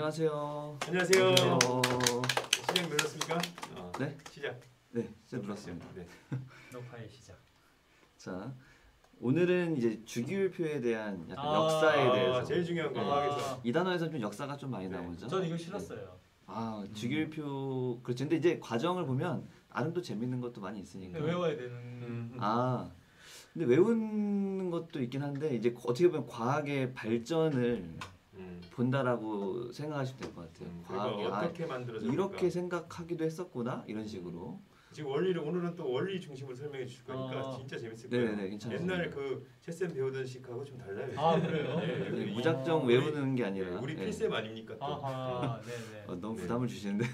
안녕하세요. 안녕하세요. 안녕하세요. 시작 눌렀습니까? 네? 시작. 네, 시작 눌렀습니다. 네. 녹화의 시작. 자, 오늘은 이제 주기율표에 대한 약간 역사에 대해서 제일 중요한 거 과학에서. 이 단어에서 좀 역사가 좀 많이 네. 나오죠. 전 이거 싫었어요. 주기율표 그렇죠. 근데 이제 과정을 보면 나름 또 재밌는 것도 많이 있으니까. 외워야 되는. 근데 외우는 것도 있긴 한데 이제 어떻게 보면 과학의 발전을 본다라고 생각하시면 될 것 같아요. 과학이 어떻게 만들어졌을까? 이렇게 생각하기도 했었구나 이런 식으로. 지금 원리를 오늘은 또 원리 중심으로 설명해 주실 거니까 진짜 재밌을 거예요. 네네, 괜찮아요. 옛날 그 채쌤 배우던 식하고 좀 달라요. 아 그래요? 네, 무작정 외우는 게 아니라. 우리 필쌤 아닙니까 또. 아하, 네네. 너무 부담을 주시는데요.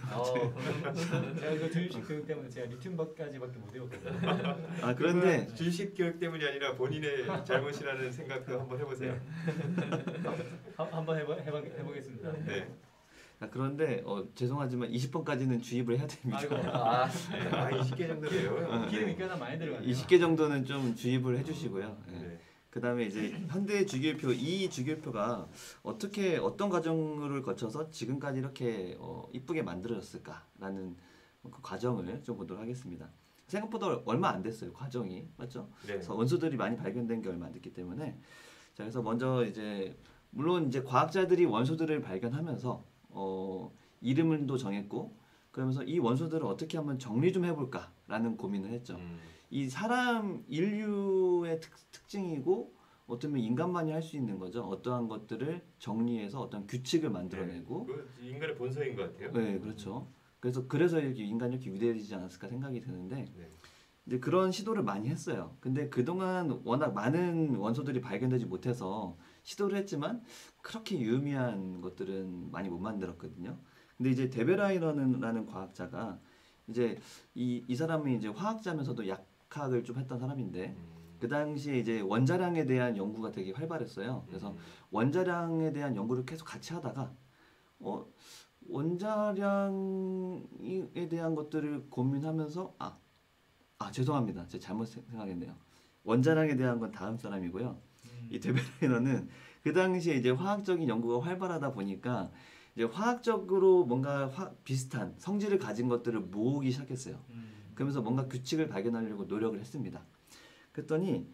제가 이거 주식 교육 때문에 제가 리튬까지밖에 못 외웠거든요. 그런데 주식 교육 때문이 아니라 본인의 잘못이라는 생각도 한번 해보세요. 한번 해보겠습니다. 네. 그런데 죄송하지만 20번까지는 주입을 해야 됩니다. 아이고, 20개 정도 돼요. 기름이 꽤나 많이 들어가네요. 20개 정도는 좀 주입을 해주시고요. 네. 그다음에 이제 현대 주기율표 이 주기율표가 어떤 과정을 거쳐서 지금까지 이렇게 이쁘게 만들어졌을까라는 그 과정을 좀 보도록 하겠습니다. 생각보다 얼마 안 됐어요. 과정이 맞죠? 네. 그래서 원소들이 많이 발견된 게 얼마 안 됐기 때문에 자 그래서 먼저 이제 물론 이제 과학자들이 원소들을 발견하면서 이름을 또 정했고 그러면서 이 원소들을 어떻게 한번 정리 좀 해볼까라는 고민을 했죠. 이 사람 인류의 특징이고 어쩌면 인간만이 할 수 있는 거죠. 어떠한 것들을 정리해서 어떤 규칙을 만들어내고 그 인간의 본성인 것 같아요. 네, 그렇죠. 그래서 이렇게 인간이 이렇게 위대해지지 않았을까 생각이 드는데 네. 이제 그런 시도를 많이 했어요. 근데 그동안 워낙 많은 원소들이 발견되지 못해서 시도를 했지만 그렇게 유의미한 것들은 많이 못 만들었거든요. 근데 이제 데베라이너라는 과학자가 이제 이 사람이 이제 화학자면서도 약학을 좀 했던 사람인데 그 당시에 이제 원자량에 대한 연구가 되게 활발했어요. 그래서 원자량에 대한 연구를 계속 같이 하다가 원자량에 대한 것들을 고민하면서 죄송합니다. 제가 잘못 생각했네요. 원자량에 대한 건 다음 사람이고요. 이 데베라이너는 그 당시에 이제 화학적인 연구가 활발하다 보니까 이제 화학적으로 뭔가 비슷한 성질을 가진 것들을 모으기 시작했어요. 그러면서 뭔가 규칙을 발견하려고 노력을 했습니다. 그랬더니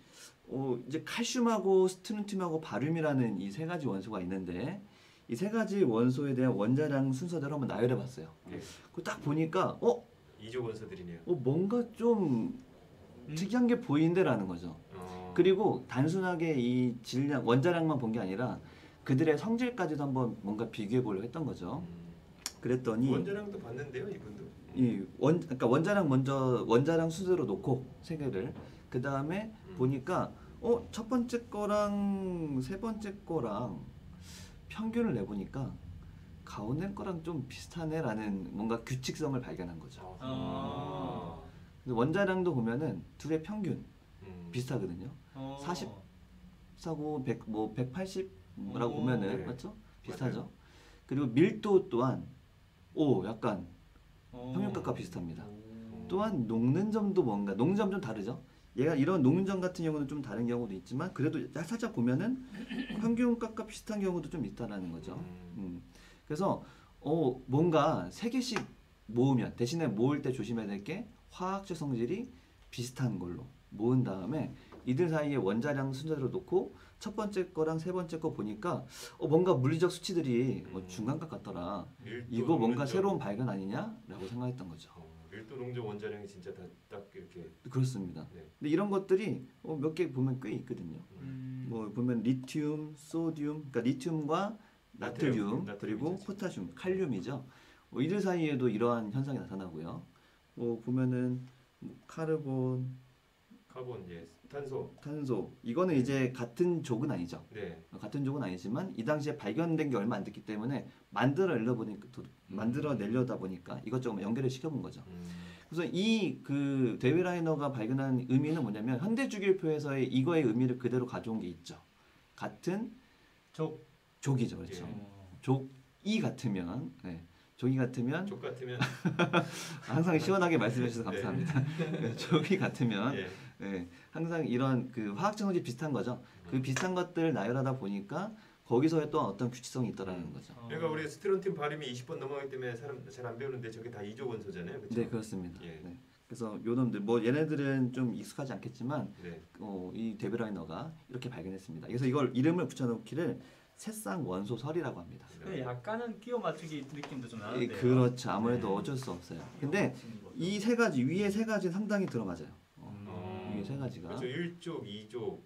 이제 칼슘하고 스트론튬하고 바륨이라는 이 세 가지 원소가 있는데 이 세 가지 원소에 대한 원자량 순서대로 한번 나열해 봤어요. 네. 그 딱 보니까 이조 원소들이네요. 뭔가 좀 특이한 게 보이는데라는 거죠. 그리고 단순하게 이 질량, 원자량만 본 게 아니라 그들의 성질까지도 한번 뭔가 비교해 보려고 했던 거죠. 그랬더니 원자량도 봤는데요, 이분도. 그러니까 원자량 순서로 놓고 세 개를 그 다음에 보니까 첫 번째 거랑 세 번째 거랑 평균을 내보니까 가운데 거랑 좀 비슷하네라는 뭔가 규칙성을 발견한 거죠. 근데 원자량도 보면은 둘의 평균 비슷하거든요. 44고 180라고 보면은 네. 맞죠? 비슷하죠. 맞아요. 그리고 밀도 또한 약간 평균값과 비슷합니다. 또한 녹는 점도 녹는 점 좀 다르죠. 얘가 이런 녹는 점 같은 경우는 좀 다른 경우도 있지만 그래도 살짝 보면은 평균값과 비슷한 경우도 좀 있다라는 거죠. 그래서 뭔가 세 개씩 모으면 대신에 모을 때 조심해야 될 게 화학적 성질이 비슷한 걸로 모은 다음에 이들 사이에 원자량 순서대로 놓고 첫 번째 거랑 세 번째 거 보니까 뭔가 물리적 수치들이 중간값 같더라. 이거 뭔가 새로운 발견 아니냐라고 생각했던 거죠. 밀도 농적 원자량이 진짜 딱 이렇게. 그렇습니다. 네. 근데 이런 것들이 몇 개 보면 꽤 있거든요. 뭐 보면 리튬, 소듐, 그러니까 리튬과 나트륨 그리고 포타슘, 칼륨이죠. 이들 사이에도 이러한 현상이 나타나고요. 보면은 카본, 탄소. 이거는 이제 같은 족은 아니죠. 네. 같은 족은 아니지만 이 당시에 발견된 게 얼마 안 됐기 때문에 만들어내려다 보니까 이것저것 연결을 시켜본 거죠. 그래서 이 그 데베라이너가 발견한 의미는 뭐냐면 현대 주기율표에서의 이거의 의미를 그대로 가져온 게 있죠. 같은 족이죠, 그렇죠. 족이 같으면, 족이 같으면 항상 시원하게 말씀해 주셔서 감사합니다. 족이 같으면 항상 이런 그 화학적 성질이 비슷한 거죠. 그 비슷한 것들을 나열하다 보니까 거기서의 또 어떤 규칙성이 있다라는 거죠. 그러니까 우리 스테론틴 발음이 20번 넘어가기 때문에 사람 잘 안 배우는데 저게 다 2조 원소잖아요. 그렇죠? 네, 그렇습니다. 예. 네. 그래서 요놈들 뭐 얘네들은 좀 익숙하지 않겠지만 네. 이 데브라이너가 이렇게 발견했습니다. 그래서 이걸 이름을 붙여놓기를 새쌍 원소설이라고 합니다. 근데 약간은 끼워 맞추기 느낌도 좀 예, 나는데요. 그렇죠. 아무래도 어쩔 수 없어요. 근데 이 세 가지 위에 세 가지 상당히 들어맞아요. 위에 세 가지가 그렇죠. 1족, 2족,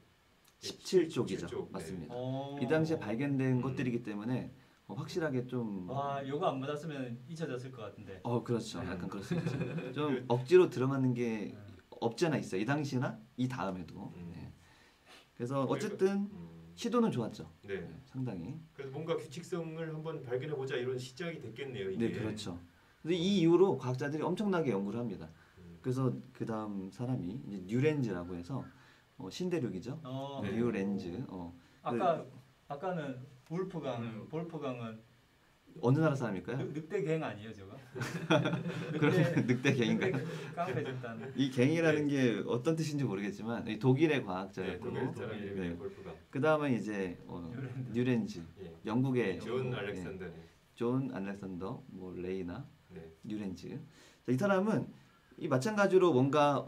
17쪽이죠. 17쪽. 맞습니다. 어. 이 당시에 발견된 것들이기 때문에 확실하게 좀 와, 요거 안 맞았으면 잊혀졌을 것 같은데. 그렇죠. 약간 그럴 수 있죠. 좀 억지로 들어맞는 게 없지 않아 있어요. 이 당시나 이 다음에도. 네. 그래서 어쨌든 시도는 좋았죠. 네. 상당히. 그래서 뭔가 규칙성을 한번 발견해 보자 이런 시작이 됐겠네요. 이게. 네, 그렇죠. 근데 이 이후로 과학자들이 엄청나게 연구를 합니다. 그래서 그 다음 사람이 이제 뉴렌즈라고 해서 신대륙이죠. 네. 뉴렌즈. 아까는 볼프강은 어느 나라 사람일까요? 늑대갱 아니에요, 저거? 그럼 늑대갱인가요? 깡패 집단. 이 갱이라는 게 어떤 뜻인지 모르겠지만 이 독일의 네, 과학자였고 독일 사람 이름이 네. 골프가. 그 다음에 이제 뉴렌즈, 예. 영국의 존 알렉산더. 존 알렉산더, 뭐 레이나, 네. 뉴렌즈. 자, 이 사람은 이 마찬가지로 뭔가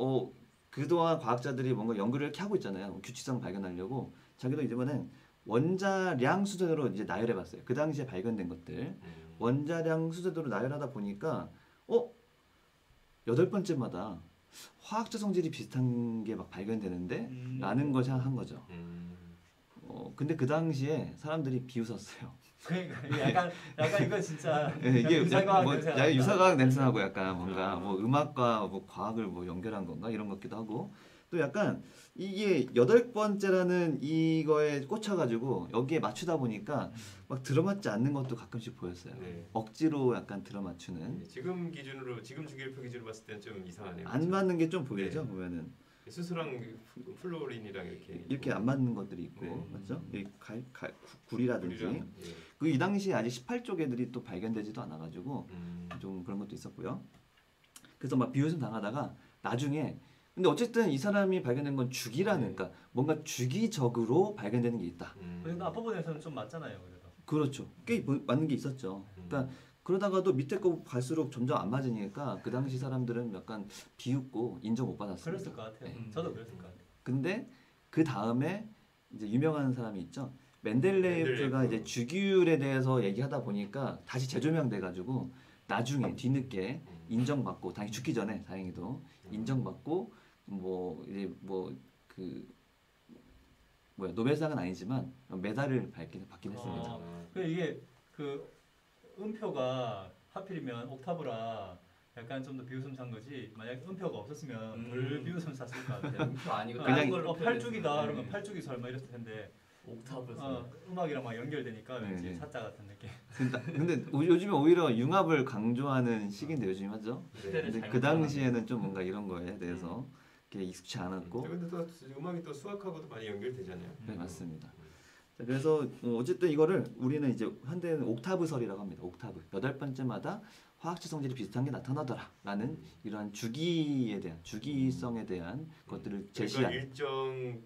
그동안 과학자들이 뭔가 연구를 이렇게 하고 있잖아요. 규칙성 발견하려고 자기도 이번엔 원자량 수준으로 이제 나열해봤어요. 그 당시에 발견된 것들 원자량 수준으로 나열하다 보니까 8번째마다 화학적 성질이 비슷한 게 막 발견되는데 라는 걸 생각한 거죠. 근데 그 당시에 사람들이 비웃었어요. 그러니까 약간 이거 진짜 이게 유사과학 뭐 냄새 약간 유사과학 냄새나고 약간 뭔가 뭐 음악과 뭐 과학을 뭐 연결한 건가 이런 것 같기도 하고 또 약간 이게 8번째라는 이거에 꽂혀가지고 여기에 맞추다 보니까 막 들어맞지 않는 것도 가끔씩 보였어요. 네. 억지로 약간 들어맞추는 네, 지금 주기율표 기준으로 봤을 때는 좀 이상하네요. 안 맞는 게 좀 보이죠. 보면은 수소랑 플로린이랑 이렇게 안 맞는 것들이 있고 네. 맞죠? 이 구리라든지 예. 그 이 당시에 아직 18쪽 애들이 또 발견되지도 않아가지고 좀 그런 것도 있었고요. 그래서 막 비웃음 당하다가 나중에 근데 어쨌든 이 사람이 발견된 건 주기라는 그러니까 뭔가 주기적으로 발견되는 게 있다. 근데 앞부분에서는 좀 맞잖아요, 그래도. 그렇죠. 꽤 맞는 게 있었죠. 그러니까 그러다가도 밑에 거 갈수록 점점 안 맞으니까 그 당시 사람들은 약간 비웃고 인정 못 받았습니다. 그랬을 것 같아요. 네. 저도 그랬을 것 같아요. 근데 그 다음에 이제 유명한 사람이 있죠. 맨델레이프가 이제 주기율에 대해서 얘기하다 보니까 다시 재조명돼가지고 나중에 뒤늦게 인정받고 당연히 죽기 전에 다행히도 인정받고 뭐 이제 뭐 그 노벨상은 아니지만 메달을 받긴 했습니다. 이게 그 음표가 하필이면 옥타브라 약간 좀 더 비웃음 산 거지. 만약 음표가 없었으면 덜 비웃음 샀을 것 같아요. 음표 아니고 그냥 다른 걸로 8죽이다 표현했어요. 그러면 8죽이 설마 이랬을 텐데 옥타브 음악이랑 막 연결되니까 왠지 네. 사자 같은 느낌. 근데 요즘에 오히려 융합을 강조하는 시기인데 요즘 하죠. 시대를 근데 잘못 그 당시에는 좀 뭔가 이런 거에 대해서 이렇게 익숙치 않았고 근데 또 음악이 또 수학하고도 많이 연결되잖아요. 네 맞습니다. 자, 그래서 어쨌든 이거를 우리는 이제 현대는 옥타브설이라고 합니다. 옥타브 8번째마다 화학적 성질이 비슷한 게 나타나더라라는 이러한 주기에 대한 주기성에 대한 것들을 제시한 그러니까 일정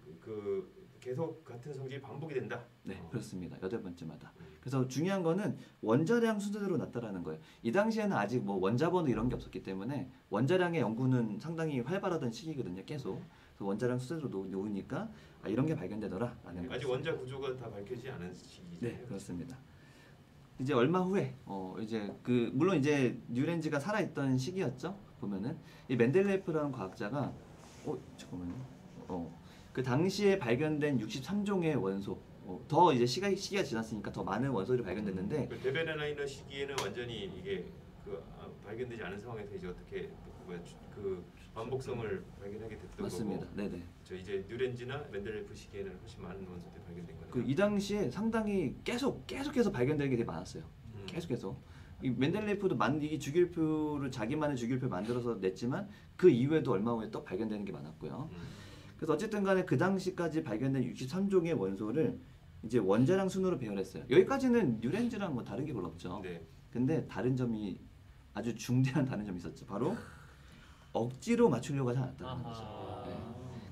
계속 같은 성질이 반복이 된다. 네 그렇습니다. 8번째마다. 그래서 중요한 거는 원자량 수준으로 나타나는 거예요. 이 당시에는 아직 뭐 원자번호 이런 게 없었기 때문에 원자량의 연구는 상당히 활발하던 시기거든요. 계속. 그래서 원자량 수준으로 놓으니까 이런 게 발견되더라라는 아직 거죠. 원자 구조가 다 밝혀지지 않은 시기죠. 네 그렇습니다. 이제 얼마 후에 이제 물론 이제 뉴렌즈가 살아있던 시기였죠. 보면은 이 맨델레이프라는 과학자가 잠깐만요. 그 당시에 발견된 63종의 원소 더 이제 시기가 지났으니까 더 많은 원소들이 발견됐는데 그 데베나이너 시기에는 완전히 이게 발견되지 않은 상황에서 이제 어떻게 그 반복성을 발견하게 됐던 맞습니다. 거고. 네네. 저 이제 뉴렌즈나 맨델레이프 시기에는 훨씬 많은 원소들이 발견된 거네요. 이 당시에 상당히 계속해서 발견되는 게 되게 많았어요. 계속해서. 이 맨델레이프도 이 주기율표를 자기만의 주기율표 만들어서 냈지만 그 이후에도 얼마 후에 또 발견되는 게 많았고요. 그래서 어쨌든 간에 그 당시까지 발견된 63종의 원소를 이제 원자량 순으로 배열했어요. 여기까지는 뉴렌즈랑 뭐 다른 게 별로 없죠. 네. 근데 다른 점이 아주 중대한 다른 점이 있었죠. 바로 억지로 맞추려고 하지 않았다는 거죠.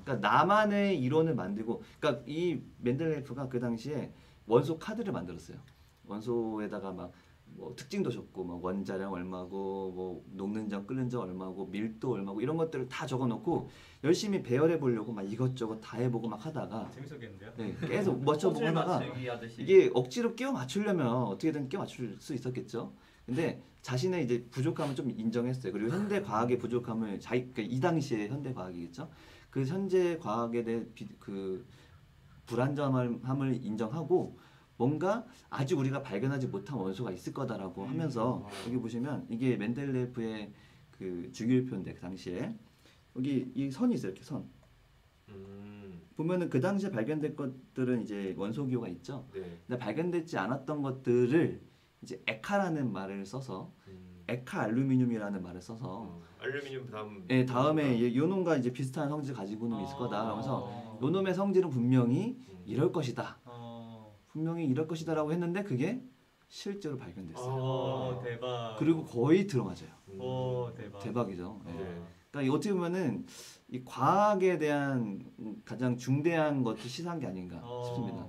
그러니까 나만의 이론을 만들고, 그러니까 이 맨델레이프가 그 당시에 원소 카드를 만들었어요. 원소에다가 막 뭐 특징도 적고 막 원자량 얼마고 뭐 녹는 점 끓는 점 얼마고 밀도 얼마고 이런 것들을 다 적어놓고 열심히 배열해 보려고 막 이것저것 다 해보고 막 하다가 재밌었겠는데요? 네, 계속 맞춰보고 하다가 맞추기 하듯이. 이게 억지로 끼워 맞추려면 어떻게든 끼워 맞출 수 있었겠죠. 근데 자신의 이제 부족함을 좀 인정했어요. 그리고 현대 과학의 부족함을 그러니까 이 당시에 현대 과학이겠죠. 그 현재 과학에 대해 그 불안정함을 인정하고 뭔가 아직 우리가 발견하지 못한 원소가 있을 거다라고 하면서 여기 보시면 이게 mendeleyev의 그 주기율표인데 그 당시에 여기 이 선이 있어요. 이렇게 선. 보면은 그 당시에 발견된 것들은 이제 원소 기호가 있죠. 네. 근데 발견되지 않았던 것들을 이제 에카라는 말을 써서 에카 알루미늄이라는 말을 써서 알루미늄 다음. 예, 다음에 요 놈과 이제 비슷한 성질 가지고 놈이 있을 거다. 그러면서 요 놈의 성질은 분명히 이럴 것이다. 분명히 이럴 것이다라고 했는데 그게 실제로 발견됐어요. 대박. 그리고 거의 들어맞아요. 오, 대박. 대박이죠. 예. 네. 그러니까 어떻게 보면은 이 과학에 대한 가장 중대한 것을 시사한 게 아닌가 싶습니다.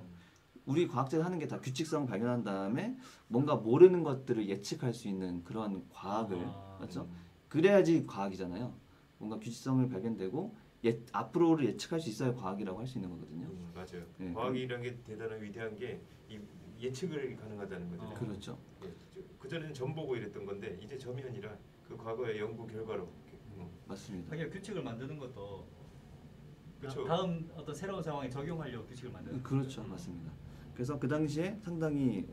우리 과학자가 하는 게 다 규칙성 발견한 다음에 뭔가 모르는 것들을 예측할 수 있는 그런 과학을 맞죠? 그래야지 과학이잖아요. 뭔가 규칙성을 발견되고 앞으로를 예측할 수 있어야 과학이라고 할 수 있는 거거든요. 맞아요. 네. 과학이라는 게 대단한 위대한 게 이 예측을 가능하다는 거죠. 그렇죠. 그 전에는 점 보고 이랬던 건데 이제 점이 아니라 그 과거의 연구 결과로. 맞습니다. 하긴 규칙을 만드는 것도 그렇죠. 다음 어떤 새로운 상황에 적용하려고 규칙을 만드는. 그렇죠, 맞습니다. 그래서 그 당시에 상당히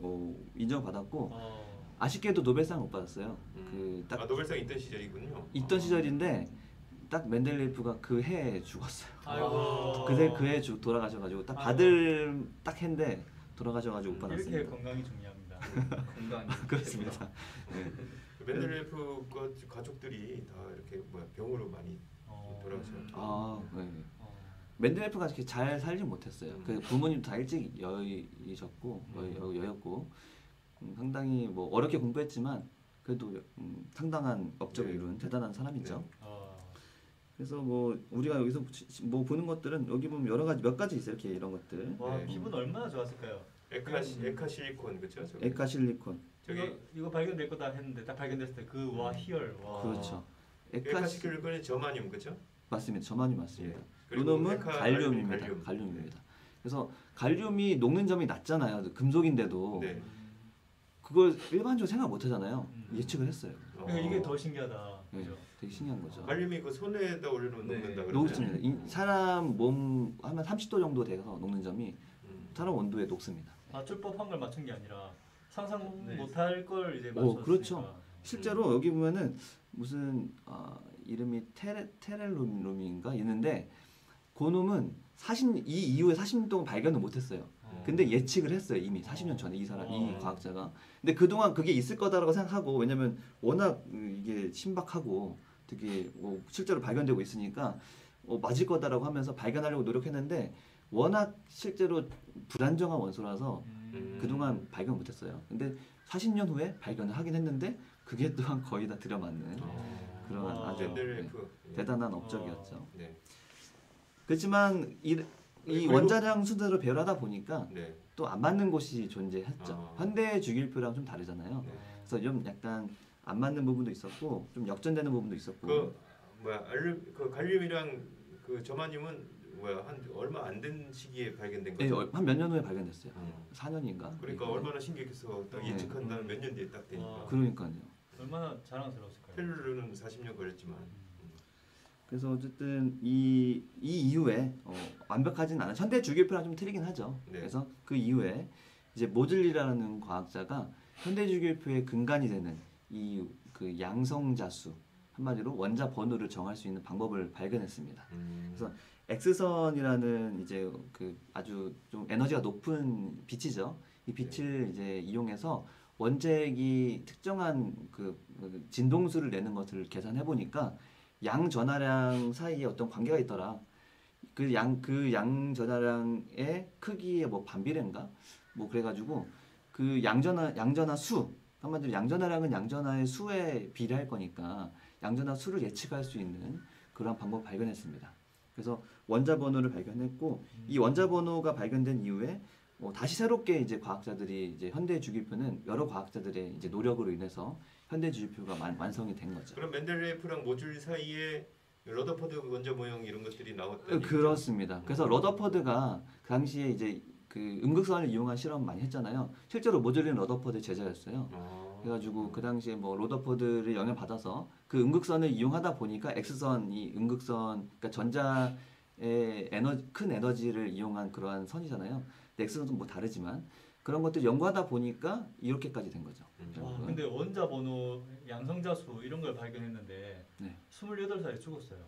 인정받았고 어. 아쉽게도 노벨상 못 받았어요. 그 딱 노벨상 있던 시절이군요. 있던 시절인데 딱 맨델레이프가 그 해에 죽었어요. 아이고. 그해 돌아가셔가지고 딱 받을 딱 했는데 돌아가셔가지고 못 받았습니다. 이렇게 건강이 중요합니다. 건강이 그렇습니다. 네. 맨델레이프 가족들이 다 이렇게 병으로 많이 돌아가셔. 네. 맨델레이프가 이렇게 잘 살진 못했어요. 그 부모님 다 일찍 여이셨고 여였고 상당히 뭐 어렵게 공부했지만 그래도 상당한 업적을 이룬 대단한 사람이죠. 그래서 뭐 우리가 여기서 뭐 보는 것들은 여기 보면 여러 가지 몇 가지 있어요. 이렇게 이런 것들. 와, 네. 피부는 얼마나 좋았을까요? 에카 실리콘 그렇죠? 에카 실리콘. 이거 발견될 거다 했는데 딱 발견됐을 때 그 와 희열. 와. 그렇죠. 에카 실리콘이 저마늄 그렇죠? 맞습니다. 저만이 맞습니다. 그리고 요놈은 에카 갈륨입니다. 갈륨. 갈륨입니다. 그래서 갈륨이 녹는 점이 낮잖아요. 금속인데도 네. 그걸 일반적으로 생각 못 하잖아요. 예측을 했어요. 그러니까 이게 더 신기하다. 네, 그죠? 되게 신기한 거죠. 갈륨이 그 손에다 올려놓으면 네. 녹는다 녹습니다. 그러잖아요. 사람 몸 하면 30도 정도 돼서 녹는 점이 사람 온도에 녹습니다. 맞출 법한 걸 맞춘 게 아니라 상상 네. 못할 걸 이제 맞췄으니까. 그렇죠. 실제로 여기 보면은 무슨 이름이 테렐룸인가 있는데 그놈은 이 이후에 40년 동안 발견을 못했어요. 근데 예측을 했어요. 이미 40년 전에 이 과학자가. 근데 그동안 그게 있을 거다라고 생각하고 왜냐면 워낙 이게 신박하고 되게 실제로 발견되고 있으니까 맞을 거다라고 하면서 발견하려고 노력했는데 워낙 실제로 불안정한 원소라서 그동안 발견 못했어요. 근데 40년 후에 발견을 하긴 했는데 그게 또한 거의 다 들여맞는 그런 아주 맨델레이프 대단한 업적이었죠. 네. 그렇지만 이 원자량 순서로 배열하다 보니까 네. 또 안 맞는 곳이 존재했죠. 현대 주기율표랑 좀 다르잖아요. 네. 그래서 좀 약간 안 맞는 부분도 있었고 좀 역전되는 부분도 있었고. 그 갈륨이랑 그 저마늄은 한 얼마 안 된 시기에 발견된 네, 거죠. 한 몇 년 후에 발견됐어요. 4년인가? 그러니까 얼마나 신기했겠어. 딱 네. 예측한 다음 몇 년 뒤에 딱 되니까. 그러니까요. 얼마나 자랑스러웠을까요? 텔루르는 40년 걸렸지만. 그래서 어쨌든 이 이후에 완벽하진 않아. 현대 주기율표랑 좀 틀리긴 하죠. 네. 그래서 그 이후에 이제 모즐리라는 과학자가 현대 주기율표의 근간이 되는 이 그 양성자수 한마디로 원자 번호를 정할 수 있는 방법을 발견했습니다. 그래서 X선이라는 이제 그 아주 좀 에너지가 높은 빛이죠. 이 빛을 이제 이용해서 원자핵이 특정한 그 진동수를 내는 것을 계산해 보니까 양 전하량 사이에 어떤 관계가 있더라. 그 양 전하량의 크기의 뭐 반비례인가? 뭐 그래가지고 그 양전하 수 한마디로 양전하량은 양전하의 수에 비례할 거니까 양전하 수를 예측할 수 있는 그러한 방법을 발견했습니다. 그래서 원자 번호를 발견했고 이 원자 번호가 발견된 이후에 다시 새롭게 이제 과학자들이 이제 현대 주기표는 여러 과학자들의 이제 노력으로 인해서 현대 주기표가 완성이 된 거죠. 그럼 멘델레예프랑 모듈 사이에 러더퍼드 원자 모형 이런 것들이 나왔다. 그렇습니다. 그래서 러더퍼드가 그 당시에 이제 그 음극선을 이용한 실험 많이 했잖아요. 실제로 모듈린 러더퍼드 제자였어요. 그래가지고 그 당시에 뭐 러더퍼드를 영향 받아서 그 음극선을 이용하다 보니까 X선이 음극선, 그러니까 전자의 큰 에너지를 이용한 그러한 선이잖아요. 근데 X선은 뭐 다르지만 그런 것들 연구하다 보니까 이렇게까지 된 거죠. 와, 근데 원자 번호, 양성자수 이런 걸 발견했는데 네. 28살에 죽었어요.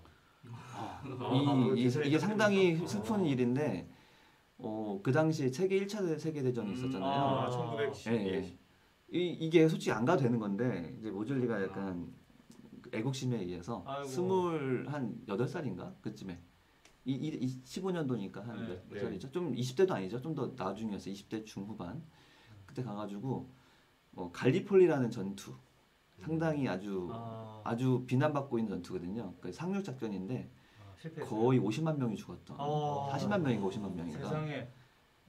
이게 상당히 슬픈 일인데 그 당시에 세계 1차 세계대전이 있었잖아요. 1910. 예. 이게 솔직히 안 가도 되는 건데 이제 모즐리가 약간 애국심에 의해서 아이고. 28살인가 그쯤에 15년도니까 한 네. 몇 살이죠? 좀 20대도 아니죠? 좀 더 나중이었어요. 20대 중후반. 그때 가가지고 갈리폴리라는 전투 상당히 아주 비난받고 있는 전투거든요. 그 상륙 작전인데 실패했어요. 거의 50만 명이 죽었던 40만 명인가 50만 명인가. 세상에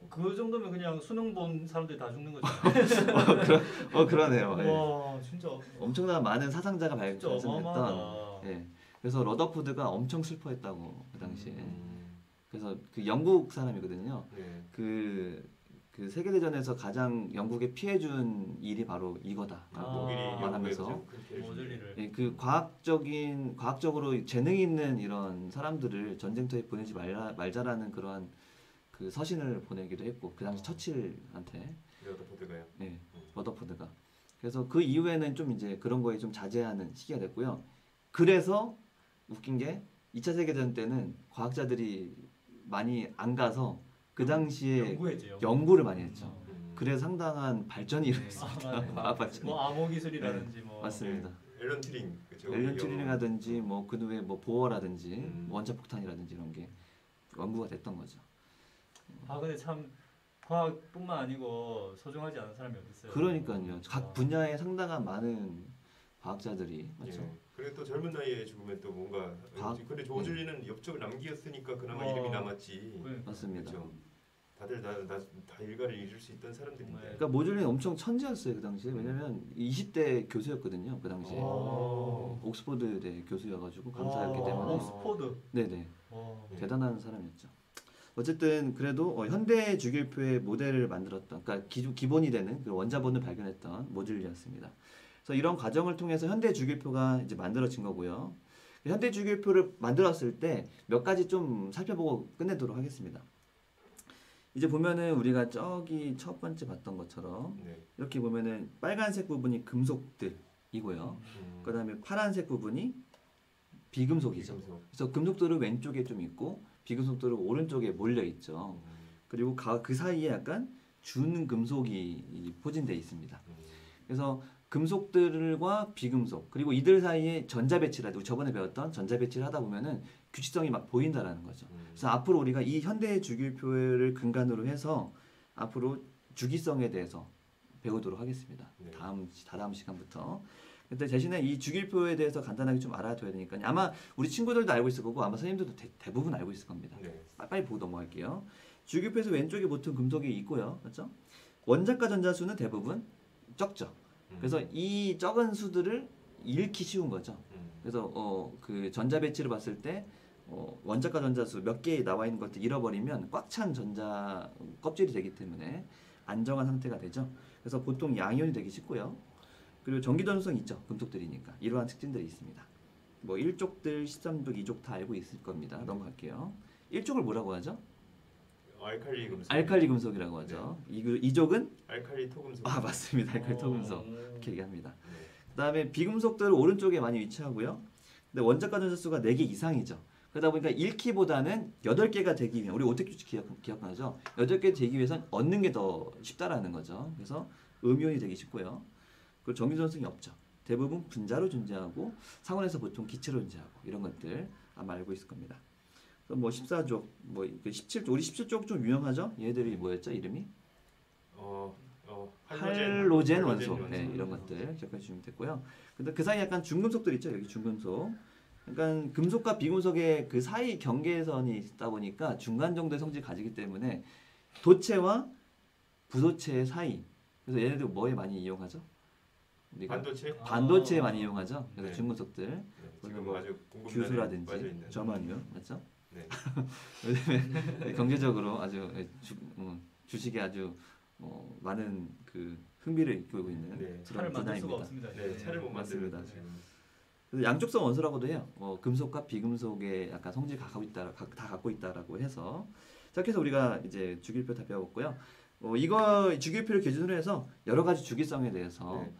그 정도면 그냥 수능 본 사람들이 다 죽는 거죠. 그러네요. 예. 와 진짜 엄청난 많은 사상자가 진짜 발생했던. 어마어마하다. 예. 그래서 러더포드가 엄청 슬퍼했다고 그 당시에. 그래서 그 영국 사람이거든요. 네. 그 세계대전에서 가장 영국에 피해준 일이 바로 이거다라고 독일이 말하면서 모듈리를 예, 그 과학적으로 재능 있는 이런 사람들을 전쟁터에 보내지 말자라는 그러한 그 서신을 보내기도 했고 그 당시 처칠한테 러더퍼드가요. 네, 러더포드가. 그래서 그 이후에는 좀 이제 그런 거에 좀 자제하는 시기가 됐고요. 그래서 웃긴 게 2차 세계대전 때는 과학자들이 많이 안 가서 그 당시에 연구했죠. 연구를 많이 했죠. 그래서 상당한 발전이 일어났습니다. 맞아요. 과학 발전이. 뭐 암호 기술이라든지 뭐 맞습니다. 앨런 튜링. 그쵸? 앨런 튜링이라든지 뭐 그 후에 뭐 보어라든지 음. 원자폭탄이라든지 이런 게 연구가 됐던 거죠. 근데 참 과학뿐만 아니고 소중하지 않은 사람이 어디 있어요? 그러니까요. 각 분야에 상당한 많은 과학자들이 맞죠. 예. 그리고 또 젊은 나이에 죽으면 또 뭔가 근데 모즐리는 엽적을 남겼으니까 그나마 이름이 남았지. 맞습니다. 그쵸? 다들 다 일가를 잃을 수 있던 사람들인데. 그러니까 모듈리는 엄청 천재였어요 그 당시에. 왜냐면 20대 교수였거든요 그 당시에. 옥스퍼드대 교수여가지고 강사였기 때문에. 옥스퍼드. 네네. 와. 대단한 사람이었죠. 어쨌든 그래도 현대 주기표의 모델을 만들었던, 그러니까 기본이 되는 그 원자본을 발견했던 모듈리였습니다. 그래서 이런 과정을 통해서 현대 주기표가 이제 만들어진 거고요. 현대 주기표를 만들었을 때 몇 가지 좀 살펴보고 끝내도록 하겠습니다. 이제 보면은 우리가 저기 첫 번째 봤던 것처럼 네. 이렇게 보면은 빨간색 부분이 금속들이고요. 그다음에 파란색 부분이 비금속이죠. 비금속. 그래서 금속들은 왼쪽에 좀 있고 비금속들은 오른쪽에 몰려 있죠. 그리고 그 사이에 약간 준금속이 포진되어 있습니다. 그래서 금속들과 비금속 그리고 이들 사이에 전자배치라도 저번에 배웠던 전자배치를 하다 보면은 규칙성이 막 보인다라는 거죠. 그래서 앞으로 우리가 이 현대 주기표를 근간으로 해서 앞으로 주기성에 대해서 배우도록 하겠습니다. 네. 다다음 시간부터. 근데 대신에 이 주기표에 대해서 간단하게 좀 알아둬야 되니까 아마 우리 친구들도 알고 있을 거고 아마 선생님들도 대부분 알고 있을 겁니다. 네. 빨리 보고 넘어갈게요. 주기표에서 왼쪽에 보통 금속이 있고요. 그렇죠? 원자과 전자수는 대부분 적죠. 그래서 이 적은 수들을 잃기 쉬운 거죠. 그래서 그 전자 배치를 봤을 때 원자과 전자수 몇 개 나와 있는 것들 잃어버리면 꽉 찬 전자 껍질이 되기 때문에 안정한 상태가 되죠. 그래서 보통 양이온이 되기 쉽고요. 그리고 전기 전수성이 있죠. 금속들이니까 이러한 특징들이 있습니다. 뭐 1족들, 13족, 2족 다 알고 있을 겁니다. 넘어갈게요. 1족을 뭐라고 하죠? 알칼리 금속. 알칼리 금속이라고 하죠. 2족은 알칼리 토금속. 맞습니다. 알칼리 토금속 이렇게 얘기합니다. 네. 그다음에 비금속들은 오른쪽에 많이 위치하고요. 근데 원자과 전자수가 4개 이상이죠. 그러다 보니까 1키보다는 8개가 되기 위해 우리 오택 규칙 기억나죠? 8개 되기 위해선 얻는 게 더 쉽다라는 거죠. 그래서 음이온이 되기 쉽고요. 그리고 전기 전성이 없죠. 대부분 분자로 존재하고 상온에서 보통 기체로 존재하고 이런 것들 아마 알고 있을 겁니다. 그래서 뭐 14족, 뭐 17족, 우리 17족 좀 유명하죠? 얘들이 뭐였죠? 이름이? 할로젠 원소. 네, 이런 것들 기억해 주시면 됐고요. 근데 그 사이 약간 중금속들 있죠? 여기 중금속. 그러니까 금속과 비금속의 그 사이 경계선이 있다 보니까 중간 정도의 성질을 가지기 때문에 도체와 부도체 사이. 그래서 얘네들 뭐에 많이 이용하죠? 우리가 반도체? 반도체에 많이 이용하죠. 그래서 네. 중금속들, 네, 지금 뭐 아주 공급량에 빠져 규수라든지 있는. 점화류 맞죠? 네. 요즘에 경제적으로 아주 주식에 아주 많은 그 흥미를 이끌고 있는 네. 차를 그런 만들 수가 분야입니다. 없습니다. 네, 차를 못 맞습니다. 만드는 지금. 그래서 양쪽성 원소라고도 해요. 금속과 비금속의 약간 성질 갖고 있다, 다 갖고 있다라고 해서 자, 그래서 우리가 이제 주기율표 다 배워봤고요. 이거 주기율표를 기준으로 해서 여러 가지 주기성에 대해서 네.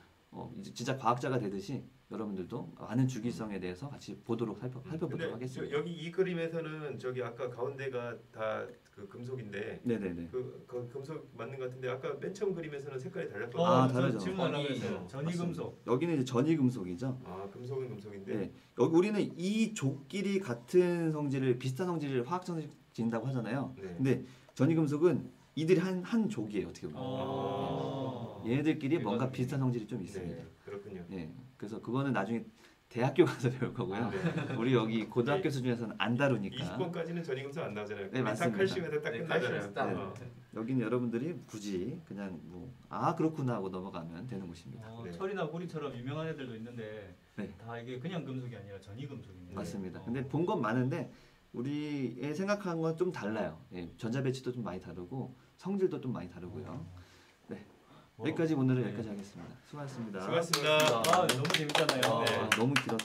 이제 진짜 과학자가 되듯이 여러분들도 많은 주기성에 대해서 같이 보도록 살펴보도록 근데 하겠습니다. 여기 이 그림에서는 저기 아까 가운데가 다 그 금속인데 네네네. 그 금속 맞는 것 같은데 아까 맨 처음 그림에서는 색깔이 달랐거든요. 아, 저 다르죠. 질문하려고 했어요. 전이금속. 여기는 이제 전이금속이죠. 아, 금속은 금속인데. 네. 여기 우리는 이 족끼리 같은 성질을 비슷한 성질을 화학 성질 지닌다고 하잖아요. 네. 근데 전이금속은 이들이 한 족이에요. 어떻게 보면. 얘네들끼리 뭔가 대박이네. 비슷한 성질이 좀 있습니다. 네, 그렇군요. 네. 그래서 그거는 나중에 대학교 가서 배울 거고요. 네. 우리 여기 고등학교 수준에서는 안 다루니까. 20번까지는 전이금속 안 나오잖아요. 네, 맞습니다. 칼슘에서 딱 네, 끝나잖아요. 칼슘 딱. 어. 여기는 여러분들이 굳이 그냥 그렇구나 하고 넘어가면 되는 곳입니다. 네. 철이나 구리처럼 유명한 애들도 있는데 네. 다 이게 그냥 금속이 아니라 전이금속입니다. 맞습니다. 근데 본 건 많은데 우리의 생각한 건 좀 달라요. 예, 전자 배치도 좀 많이 다르고 성질도 좀 많이 다르고요. 네. 여기까지 오늘은 네. 여기까지 하겠습니다. 수고하셨습니다. 수고하셨습니다. 아, 너무 재밌잖아요. 네. 너무 길었.